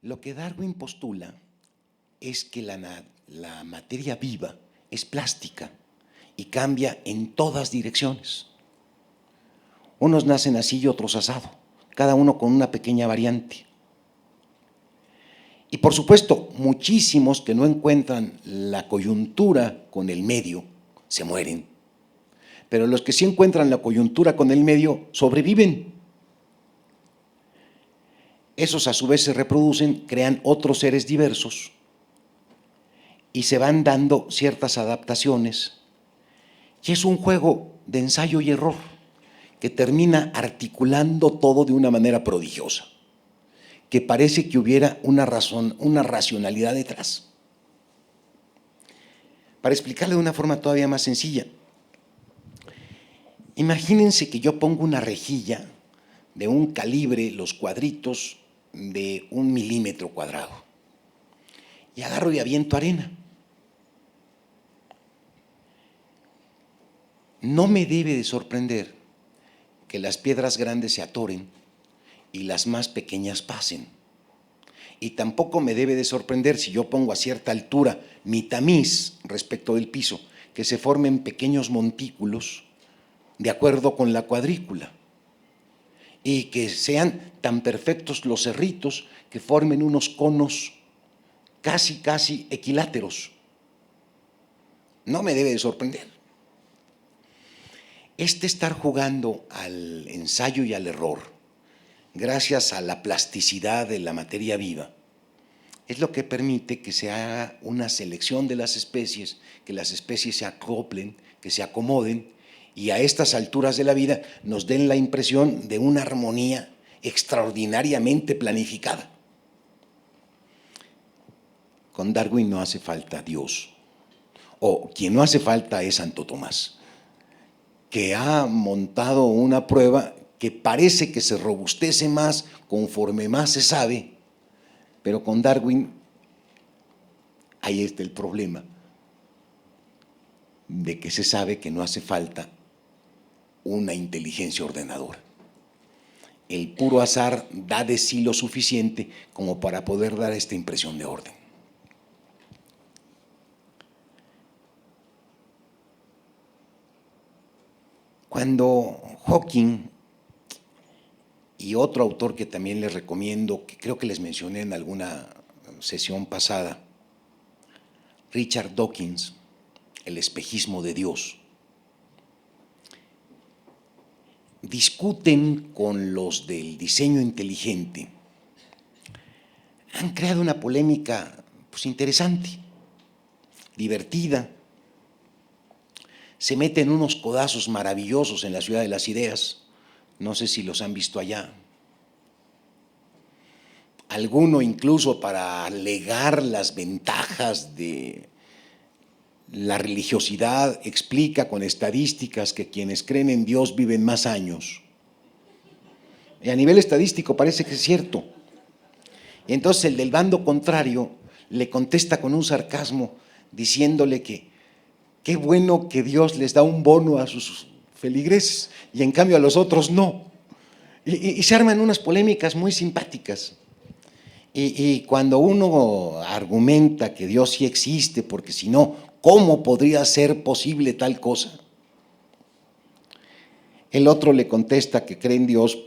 Lo que Darwin postula es que la materia viva es plástica y cambia en todas direcciones. Unos nacen así y otros asado, cada uno con una pequeña variante. Y por supuesto, muchísimos que no encuentran la coyuntura con el medio se mueren. Pero los que sí encuentran la coyuntura con el medio sobreviven. Esos a su vez se reproducen, crean otros seres diversos y se van dando ciertas adaptaciones. Y es un juego de ensayo y error que termina articulando todo de una manera prodigiosa, que parece que hubiera una razón, una racionalidad detrás. Para explicarlo de una forma todavía más sencilla, imagínense que yo pongo una rejilla de un calibre, los cuadritos de 1 milímetro cuadrado, y agarro y aviento arena. No me debe de sorprender que las piedras grandes se atoren y las más pequeñas pasen. Y tampoco me debe de sorprender si yo pongo a cierta altura mi tamiz respecto del piso, que se formen pequeños montículos de acuerdo con la cuadrícula y que sean tan perfectos los cerritos que formen unos conos casi equiláteros. No me debe de sorprender. Estar jugando al ensayo y al error, gracias a la plasticidad de la materia viva, es lo que permite que se haga una selección de las especies, que las especies se acoplen, que se acomoden, y a estas alturas de la vida nos den la impresión de una armonía extraordinariamente planificada. Con Darwin no hace falta Dios, o quien no hace falta es Santo Tomás, que ha montado una prueba que parece que se robustece más conforme más se sabe, pero con Darwin ahí está el problema, de que se sabe que no hace falta una inteligencia ordenadora. El puro azar da de sí lo suficiente como para poder dar esta impresión de orden. Cuando Hawking y otro autor que también les recomiendo, que creo que les mencioné en alguna sesión pasada, Richard Dawkins, El espejismo de Dios, discuten con los del diseño inteligente, han creado una polémica pues, interesante, divertida, se meten unos codazos maravillosos en la ciudad de las ideas, no sé si los han visto allá. Alguno incluso para alegar las ventajas de la religiosidad explica con estadísticas que quienes creen en Dios viven más años. Y a nivel estadístico parece que es cierto. Y entonces el del bando contrario le contesta con un sarcasmo diciéndole que qué bueno que Dios les da un bono a sus feligreses y en cambio a los otros no. Y se arman unas polémicas muy simpáticas. Y cuando uno argumenta que Dios sí existe, porque si no, ¿cómo podría ser posible tal cosa? El otro le contesta que cree en Dios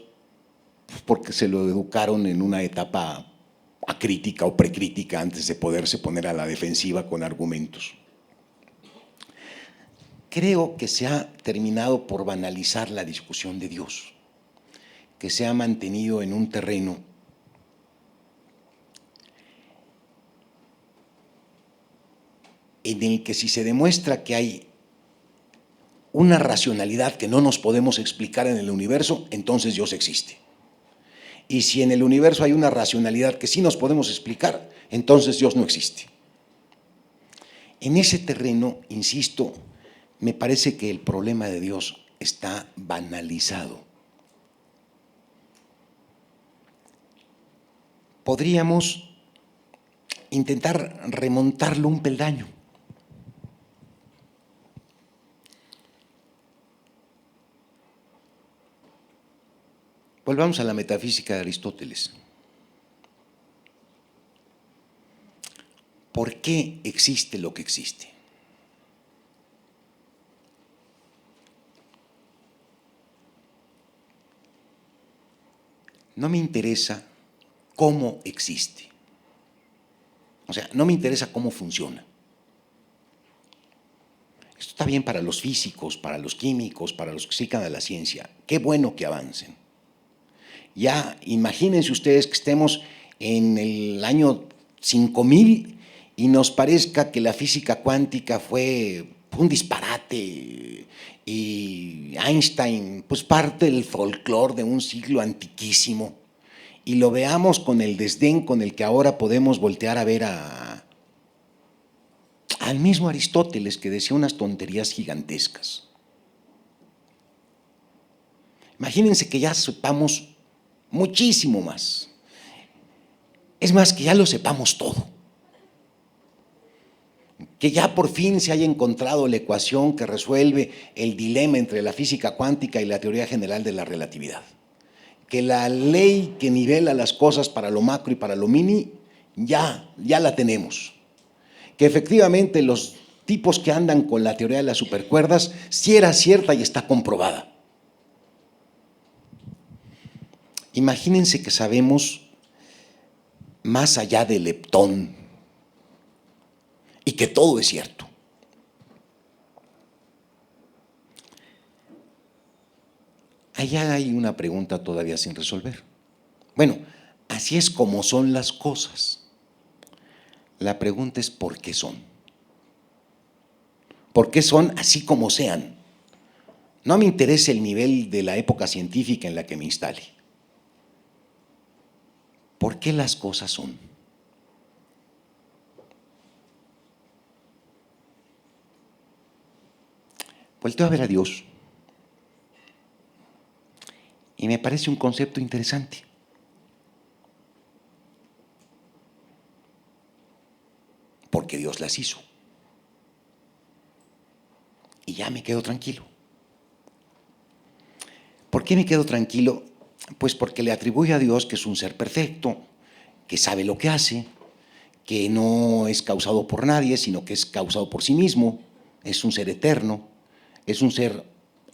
porque se lo educaron en una etapa acrítica o precrítica antes de poderse poner a la defensiva con argumentos. Creo que se ha terminado por banalizar la discusión de Dios, que se ha mantenido en un terreno en el que si se demuestra que hay una racionalidad que no nos podemos explicar en el universo, entonces Dios existe. Y si en el universo hay una racionalidad que sí nos podemos explicar, entonces Dios no existe. En ese terreno, insisto, me parece que el problema de Dios está banalizado. Podríamos intentar remontarlo un peldaño. Volvamos a la metafísica de Aristóteles. ¿por qué existe lo que existe? No me interesa cómo existe. O sea, no me interesa cómo funciona. Esto está bien para los físicos, para los químicos, para los que se dedican a la ciencia. Qué bueno que avancen. Ya imagínense ustedes que estemos en el año 5000 y nos parezca que la física cuántica fue un disparate y Einstein, pues parte del folclore de un siglo antiquísimo, y lo veamos con el desdén con el que ahora podemos voltear a ver al mismo Aristóteles, que decía unas tonterías gigantescas. Imagínense que ya sepamos muchísimo más. Es más, que ya lo sepamos todo. Que ya por fin se haya encontrado la ecuación que resuelve el dilema entre la física cuántica y la teoría general de la relatividad. Que la ley que nivela las cosas para lo macro y para lo mini, ya la tenemos. Que efectivamente los tipos que andan con la teoría de las supercuerdas sí era cierta y está comprobada. Imagínense que sabemos más allá del leptón y que todo es cierto. Allá hay una pregunta todavía sin resolver. Bueno, así es como son las cosas. La pregunta es ¿por qué son? ¿Por qué son así como sean? No me interesa el nivel de la época científica en la que me instale. ¿Por qué las cosas son? Volteo a ver a Dios y me parece un concepto interesante. Porque Dios las hizo. Y ya me quedo tranquilo. ¿Por qué me quedo tranquilo? Pues porque le atribuye a Dios que es un ser perfecto, que sabe lo que hace, que no es causado por nadie, sino que es causado por sí mismo, es un ser eterno, es un ser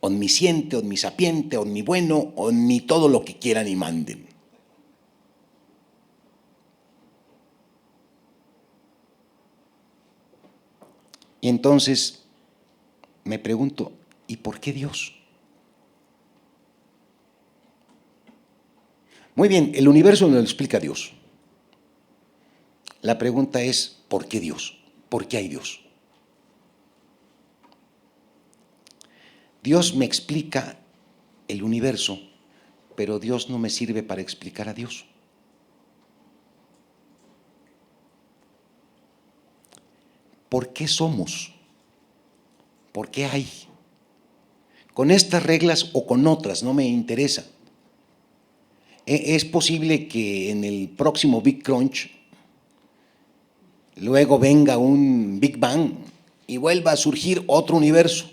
omnisciente, omnisapiente, omnibueno, omni todo lo que quieran y manden. Y entonces me pregunto, ¿y por qué Dios? Muy bien, el universo nos lo explica Dios. La pregunta es, ¿por qué Dios? ¿Por qué hay Dios? Dios me explica el universo, pero Dios no me sirve para explicar a Dios. ¿Por qué somos? ¿Por qué hay? Con estas reglas o con otras, no me interesa. Es posible que en el próximo Big Crunch luego venga un Big Bang y vuelva a surgir otro universo.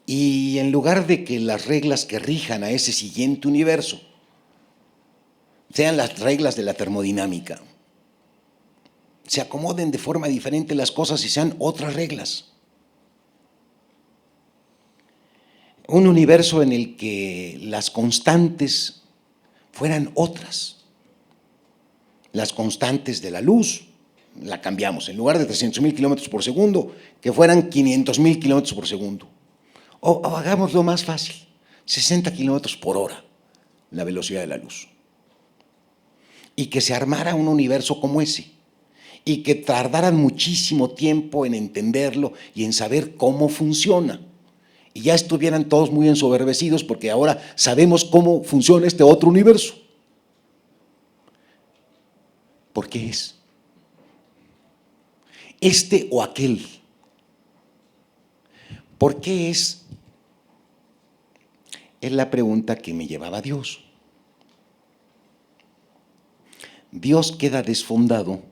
Y en lugar de que las reglas que rijan a ese siguiente universo sean las reglas de la termodinámica, se acomoden de forma diferente las cosas y sean otras reglas. Un universo en el que las constantes fueran otras. Las constantes de la luz la cambiamos, en lugar de 300,000 kilómetros por segundo, que fueran 500,000 kilómetros por segundo. O hagámoslo más fácil, 60 kilómetros por hora, la velocidad de la luz. Y que se armara un universo como ese, y que tardaran muchísimo tiempo en entenderlo y en saber cómo funciona. Y ya estuvieran todos muy ensoberbecidos porque ahora sabemos cómo funciona este otro universo. ¿Por qué es? ¿Este o aquel? ¿Por qué es? Es la pregunta que me llevaba a Dios. Dios queda desfondado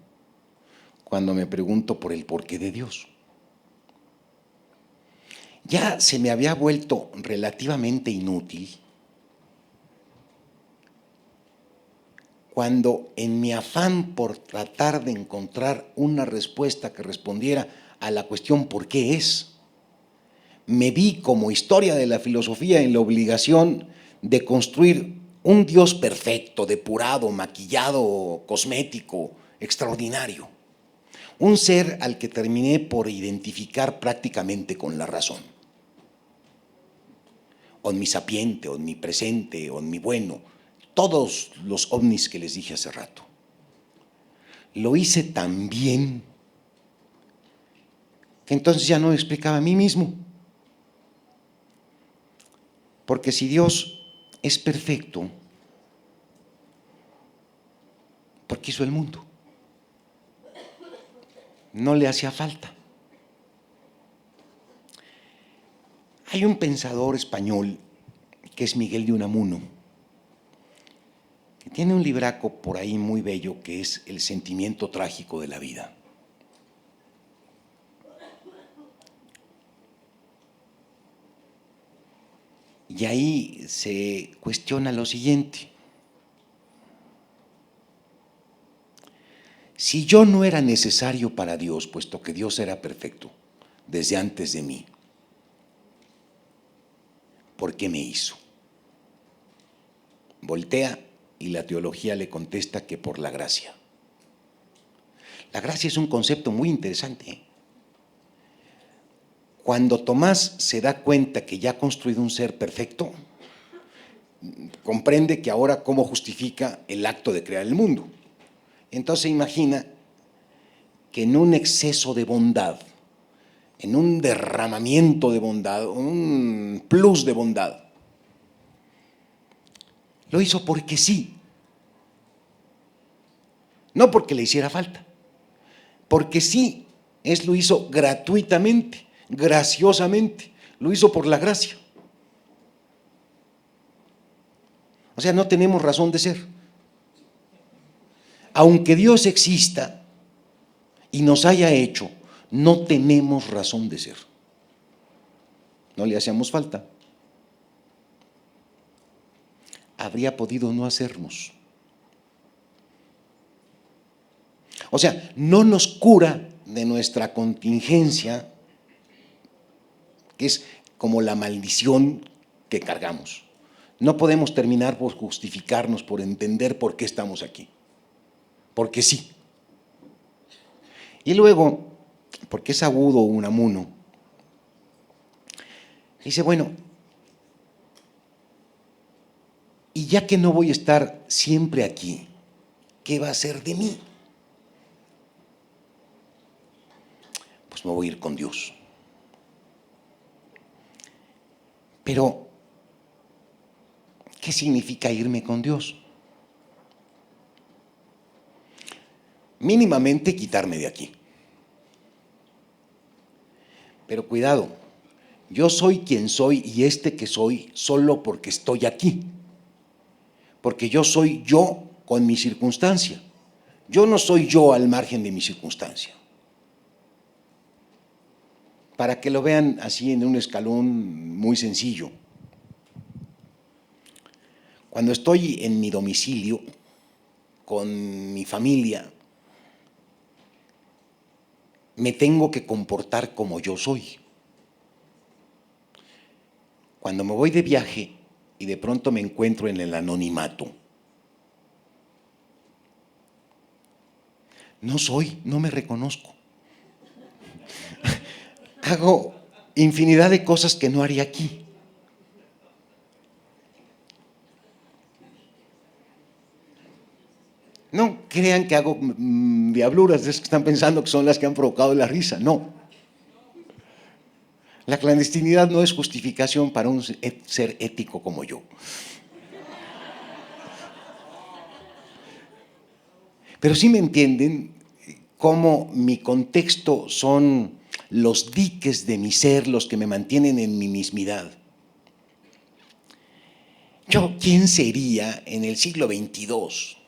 cuando me pregunto por el porqué de Dios. Ya se me había vuelto relativamente inútil cuando en mi afán por tratar de encontrar una respuesta que respondiera a la cuestión ¿por qué es?, me vi como historia de la filosofía en la obligación de construir un Dios perfecto, depurado, maquillado, cosmético, extraordinario. Un ser al que terminé por identificar prácticamente con la razón. Omnisapiente, omnipresente, omnibueno, todos los ovnis que les dije hace rato. Lo hice tan bien que entonces ya no me explicaba a mí mismo. Porque si Dios es perfecto, ¿por qué hizo el mundo? No le hacía falta. Hay un pensador español que es Miguel de Unamuno, que tiene un libraco por ahí muy bello que es El sentimiento trágico de la vida. Y ahí se cuestiona lo siguiente: si yo no era necesario para Dios, puesto que Dios era perfecto desde antes de mí, ¿por qué me hizo? Voltea y la teología le contesta que por la gracia. La gracia es un concepto muy interesante. Cuando Tomás se da cuenta que ya ha construido un ser perfecto, comprende que ahora cómo justifica el acto de crear el mundo. Entonces imagina que en un exceso de bondad, en un derramamiento de bondad, un plus de bondad, lo hizo porque sí, no porque le hiciera falta, porque sí, lo hizo gratuitamente, graciosamente, lo hizo por la gracia. O sea, no tenemos razón de ser. Aunque Dios exista y nos haya hecho, no tenemos razón de ser. No le hacíamos falta. Habría podido no hacernos. O sea, no nos cura de nuestra contingencia, que es como la maldición que cargamos. No podemos terminar por justificarnos, por entender por qué estamos aquí. Porque sí. Y luego, porque es agudo Unamuno, dice, bueno, y ya que no voy a estar siempre aquí, ¿qué va a ser de mí? Pues me voy a ir con Dios. Pero, ¿qué significa irme con Dios? Mínimamente quitarme de aquí. Pero cuidado, yo soy quien soy y que soy solo porque estoy aquí. Porque yo soy yo con mi circunstancia. Yo no soy yo al margen de mi circunstancia. Para que lo vean así en un escalón muy sencillo. Cuando estoy en mi domicilio, con mi familia, me tengo que comportar como yo soy. Cuando me voy de viaje y de pronto me encuentro en el anonimato, no soy, no me reconozco. Hago infinidad de cosas que no haría aquí. No crean que hago diabluras de esas que están pensando que son las que han provocado la risa, no. La clandestinidad no es justificación para un ser ético como yo. Pero sí me entienden cómo mi contexto son los diques de mi ser, los que me mantienen en mi mismidad. Yo, ¿quién sería en el siglo XXII